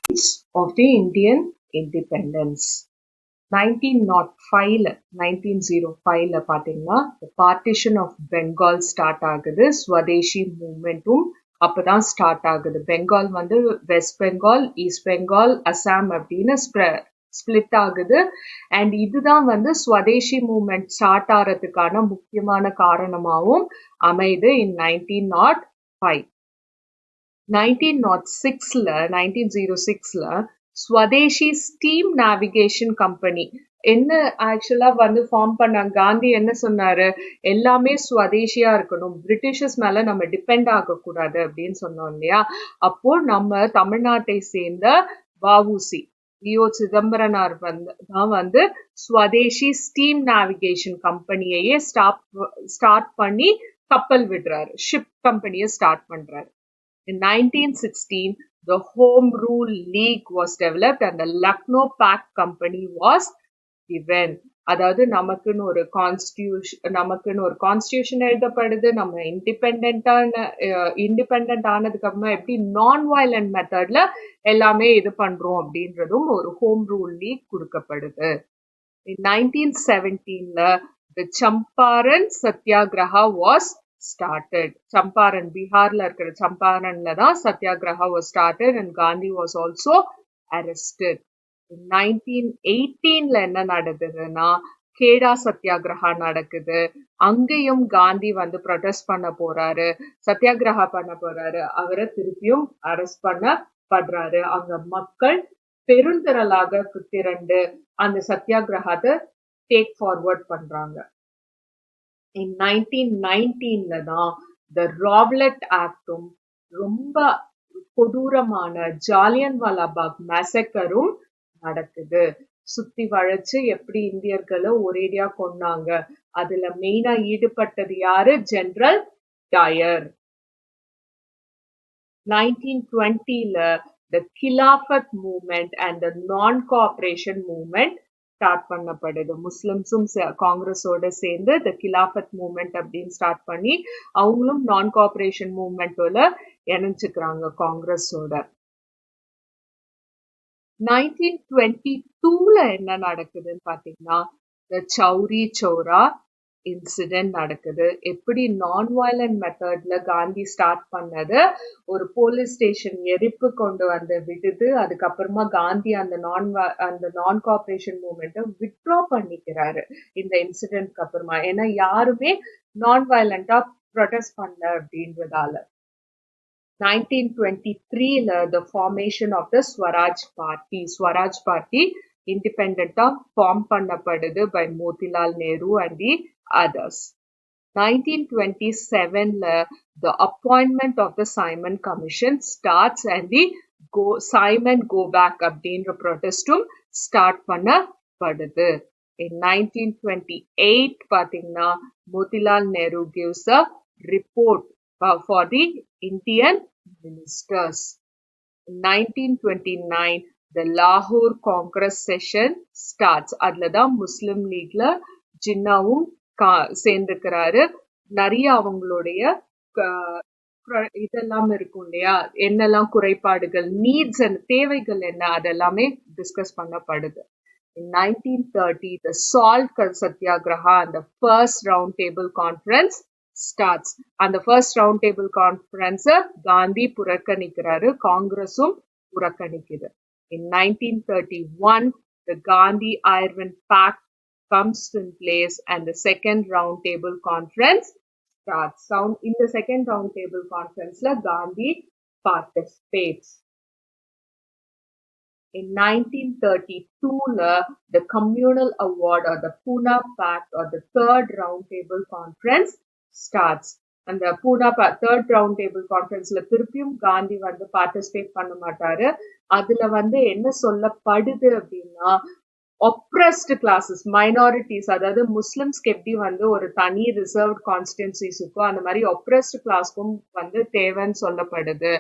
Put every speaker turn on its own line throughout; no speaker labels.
of the Indian independence. 1905 பார்த்தீங்கன்னா the partition of Bengal start ஆகுது. ஸ்வதேசி மூவ்மெண்ட்டும் அப்பதான் ஸ்டார்ட் ஆகுது. பெங்கால் வந்து வெஸ்ட் பெங்கால், ஈஸ்ட் பெங்கால், அசாம் அப்படின்னு ஸ்பிளிட் ஆகுது. அண்ட் இதுதான் வந்து ஸ்வதேசி மூவ்மெண்ட் ஸ்டார்ட் ஆகிறதுக்கான முக்கியமான காரணமாகவும் அமைது in 1905. 1906ல ஸ்வதேசி ஸ்டீம் நேவிகேஷன் கம்பெனி என்ன ஆக்சுவலா வந்து ஃபார்ம் பண்ணாங்க. காந்தி என்ன சொன்னாரு, எல்லாமே ஸ்வதேசியா இருக்கணும், பிரிட்டிஷர்ஸ் மேல நம்ம டிபெண்ட் ஆகக்கூடாது அப்படின்னு சொன்னோம் இல்லையா. அப்போ நம்ம தமிழ்நாட்டை சேர்ந்த வஉசி சிதம்பரனார் வந்து ஸ்வதேசி ஸ்டீம் நேவிகேஷன் கம்பெனியையே ஸ்டார்ட் பண்ணி கப்பல் விடுறாரு, ஷிப் கம்பெனியை ஸ்டார்ட் பண்றாரு. In 1916, the Home Rule League was developed and the Lucknow Pact Company was given. அதாவது நமக்குன்னு ஒரு கான்ஸ்டியூஷன் எழுதப்படுது. நம்ம இண்டிபெண்ட் ஆனதுக்கு அப்புறமா எப்படி நான் வயலண்ட் மெத்தட்ல எல்லாமே இது பண்றோம் அப்படின்றதும் ஒரு ஹோம் ரூல் லீக் கொடுக்கப்படுது. In 1917, the Champaran Satyagraha was started. Champaran, Biharla இருக்கிற சம்பாரன்ல தான் Satyagraha was started and Gandhi was also arrested. In 1918ல என்ன நடக்குதுன்னா கேடா சத்யாகிரஹா நடக்குது. அங்கேயும் காந்தி வந்து ப்ரொடெஸ்ட் பண்ண போறாரு, சத்யாகிரஹா பண்ண போறாரு. அவரை திருப்பியும் அரெஸ்ட் பண்ணப்படுறாரு. அங்க மக்கள் பெருந்திரளாக திரண்டு அந்த சத்யாகிரகத்தை டேக் ஃபார்வர்ட் பண்றாங்க. In 1919ல தான் the ராவ்லெட் ஆக்டும் ரொம்ப கொடூரமான ஜாலியன்வாலாபாக் மேசக்கரும் நடக்குது. சுத்தி வளைச்சு எப்படி இந்தியர்களை ஒரேடியா கொன்னாங்க. அதுல மெயினா ஈடுபட்டது யாரு, ஜெனரல் டயர். 1920ல the Khilafat movement and the non-cooperation movement start பண்ணப்படுது. முஸ்லிம்ஸும் காங்கிரஸோட சேர்ந்து the Khilafat movement அப்படின்னு ஸ்டார்ட் பண்ணி அவங்களும் நான் கோஆபரேஷன் மூவ்மெண்ட்ல இணைஞ்சுக்கிறாங்க காங்கிரஸோட. 1922ல என்ன நடக்குதுன்னு பாத்தீங்கன்னா the சௌரி சௌரா இன்சிடென்ட் நடக்குது. எப்படி நான் வயலண்ட் மெத்தட்ல காந்தி ஸ்டார்ட் பண்ணது ஒரு போலீஸ் ஸ்டேஷன் எரிப்பு கொண்டு வந்து விடுது. அதுக்கப்புறமா காந்தி அந்த நான் கோஆபரேஷன் மூவ்மெண்ட்டை வித்ட்ரா பண்ணிக்கிறாரு இந்த இன்சிடென்ட்க்கு அப்புறமா. ஏன்னா யாருமே நான் வயலண்டா ப்ரொடெஸ்ட் பண்ணல அப்படின்றதால. 1923ல the formation of the Swaraj party இண்டிபெண்டா ஃபார்ம் பண்ணப்படுது by Motilal Nehru and the others. 1927ல the appointment of the Simon Commission starts and the Simon go back அப்படின்ற ப்ரொடெஸ்டும் ஸ்டார்ட் பண்ணப்படுது. In 1928 பாத்தீங்கன்னா Motilal Nehru gives a report for the Indian ministers. In 1929 the Lahore Congress session starts. அதுலதான் முஸ்லிம் லீக்ல ஜின்னாவும் சேர்ந்துக்கிறாரு. நிறைய அவங்களுடைய இதெல்லாம் இருக்கும் இல்லையா, என்னெல்லாம் குறைபாடுகள், நீட்ஸ் அண்ட் தேவைகள் என்ன, அதெல்லாமே டிஸ்கஸ் பண்ணப்படுது. In 1930 the Salt Satyagraha and the first round table conference starts. அந்த first round table conference Gandhi புறக்கணிக்கிறாரு, காங்கிரஸும் புறக்கணிக்குது. In 1931 the Gandhi-Irwin Pact comes in place and the second round table conference starts. In the second round table conference la Gandhi participates. In 1932 the communal award or the Pune Pact or the third round table conference starts. And the Pune third round table conferenceல திருப்பியும் காந்தி வந்து participate பண்ண மாட்டாரு. அதுல வந்து என்ன சொல்லப்படுது அப்படின்னா oppressed classes, minorities, அதாவது முஸ்லிம்ஸ்க்கு எப்படி வந்து ஒரு தனி ரிசர்வ்ட் கான்ஸ்டிட்யூன்சிஸ் இருக்கோ அந்த மாதிரி oppressed கிளாஸ்க்கும் வந்து தேவைன்னு சொல்லப்படுது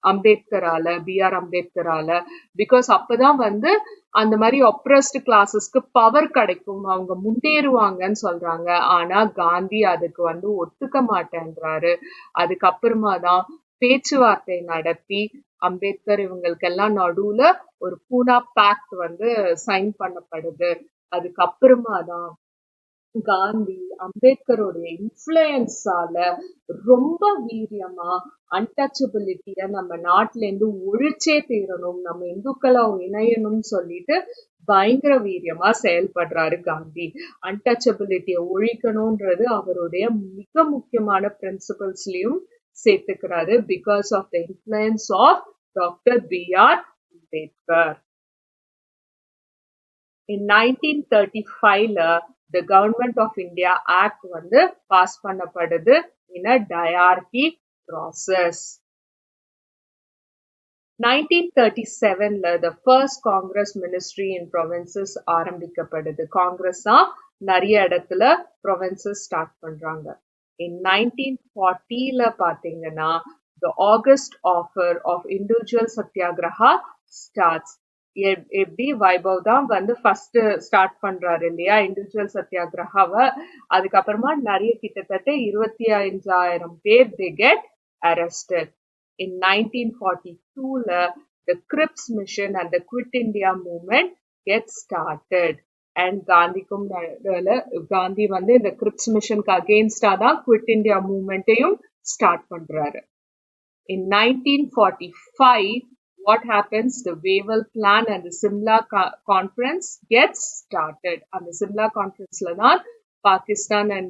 அம்பேத்கரால, பிஆர் அம்பேத்கரால. பிகாஸ் அப்பதான் வந்து அந்த மாதிரி oppressed கிளாஸஸ்க்கு பவர் கிடைக்கும், அவங்க முன்னேறுவாங்கன்னு சொல்றாங்க. ஆனா காந்தி அதுக்கு வந்து ஒத்துக்க மாட்டேன்றாரு. அதுக்கப்புறமா தான் பேச்சுவார்த்தை நடத்தி அம்பேத்கர் இவங்களுக்கெல்லாம் நடுவுல ஒரு பூனா பேக்ட் வந்து சைன் பண்ணப்படுது. அதுக்கப்புறமா தான் காந்தி அம்பேத்கருடைய இன்ஃப்ளூயன்ஸால ரொம்ப வீரியமா அன்டச்சபிலிட்டிய நம்ம நாட்டுல இருந்து ஒழிச்சே தீரணும், நம்ம இந்துக்களா இணையணும்னு சொல்லிட்டு பயங்கர வீரியமா செயல்படுறாரு காந்தி. அன்டச்சபிலிட்டிய ஒழிக்கணும்ன்றது அவருடைய மிக முக்கியமான பிரின்சிபல்ஸ்லயும் சேர்த்துக்கிறாரு. Because of the influence of doctor B.R. Ambedkar. In 1935ல the Government of India Act வந்து பாஸ் பண்ணப்படுது in a diarchy process. 1937ல the first Congress ministry in provinces ஆரம்பிக்கப்படுது. காங்கிரஸா நிறைய இடத்துல provinces ஸ்டார்ட் பண்றாங்க. In 1940ல பாத்தீங்கன்னா the August offer of individual satyagraha starts. எப்படி வைபவ் தான் வந்து ஃபர்ஸ்ட் ஸ்டார்ட் பண்றாரு இல்லையா இண்டிவிஜுவல் சத்தியாகிரகாவை. அதுக்கப்புறமா நிறைய கிட்டத்தட்ட 25,000 பேர் they get arrested. In 1942ல the Cripps mission and the Quit India movement get started. And காந்திக்கும் Gandhi வந்து இந்த கிரிப்ஸ் மிஷனுக்கு அகெயின்ஸ்டா தான் குவிட் இந்தியா மூவ்மெண்ட்டையும் ஸ்டார்ட் பண்றாரு. In 1945 what happens? The Wavell Plan and the Simla Conference gets started. And the Simla Conference la dhaan Pakistan and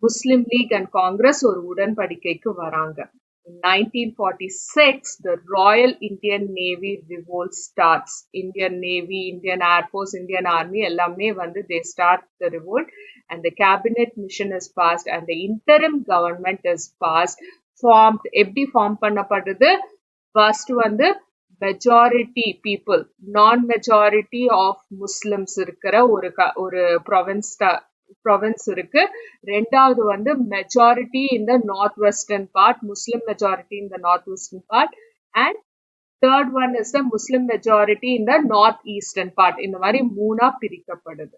Muslim League and Congress ஒரு உடன்படிக்கைக்கு வராங்க. In 1946 the Royal Indian Navy revolt starts. Indian Navy, Indian Air Force, Indian Army எல்லாமே வந்து they start the revolt and the cabinet mission is passed and the interim government is passed. Formed எப்படி form பண்ணப்படுது? First வந்து majority people நான் majority of Muslims இருக்கிற ஒரு province இருக்கு. ரெண்டாவது வந்து majority in the north western part, Muslim majority in the north western part, and third one is the Muslim majority in the north eastern part. இந்த மாதிரி மூணா பிரிக்கப்படுது.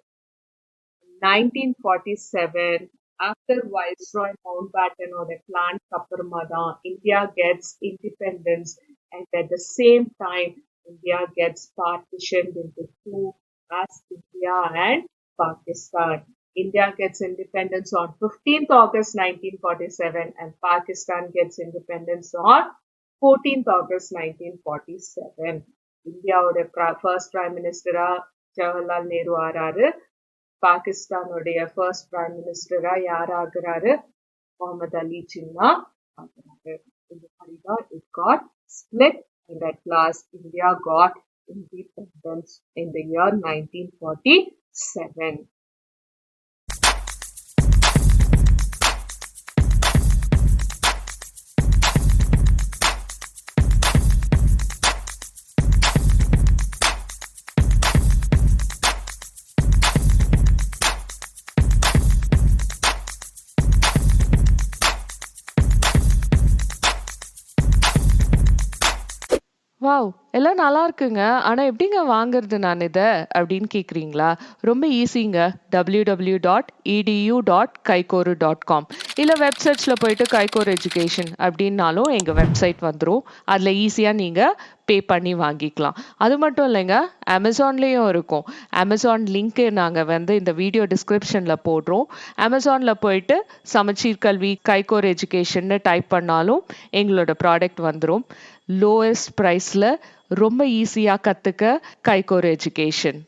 1947 after Viceroy Mountbatten or the clan Kapurmada, India gets independence, and at the same time India gets partitioned into two as India and Pakistan. India gets independence on 15th August 1947 and Pakistan gets independence on 14th August 1947. India's first Prime Minister Jawaharlal Nehru ஆறாரு. பாகிஸ்தானுடைய first prime மினிஸ்டரா யார் ஆகுறாரு? முகமது அலி ஜின்னா ஆகுறாரு. இந்த மாதிரிதான் it got split and at last India got independence in the year 1947.
Wow! எல்லாம் நல்லா இருக்குங்க. ஆனா எப்படிங்க வாங்குறது நான் இத? அப்படின்னு கேக்குறீங்களா? ரொம்ப ஈஸிங்க. www.edu.kaikoru.com இல்ல வெப் சர்ச்ல போயிட்டு கைகோர் எஜுகேஷன் அப்படின்னாலும் எங்க வெப்சைட் வந்துரும். அதுல ஈஸியா நீங்க பே பண்ணி வாங்கிக்கலாம். அது மட்டும் இல்லைங்க, அமேசான்லயும் இருக்கும். அமேசான் லிங்க் நாங்க வந்து இந்த வீடியோ டிஸ்கிரிப்ஷன்ல போடுறோம். அமேசான்ல போயிட்டு சமச்சீர் கல்வி கைகோர் எஜுகேஷன்னு டைப் பண்ணாலும் எங்களோட ப்ராடக்ட் வந்துரும். லோயஸ்ட் ப்ரைஸ்ல ரொம்ப ஈஸியா கத்துக்க கைகோர் எஜுகேஷன்.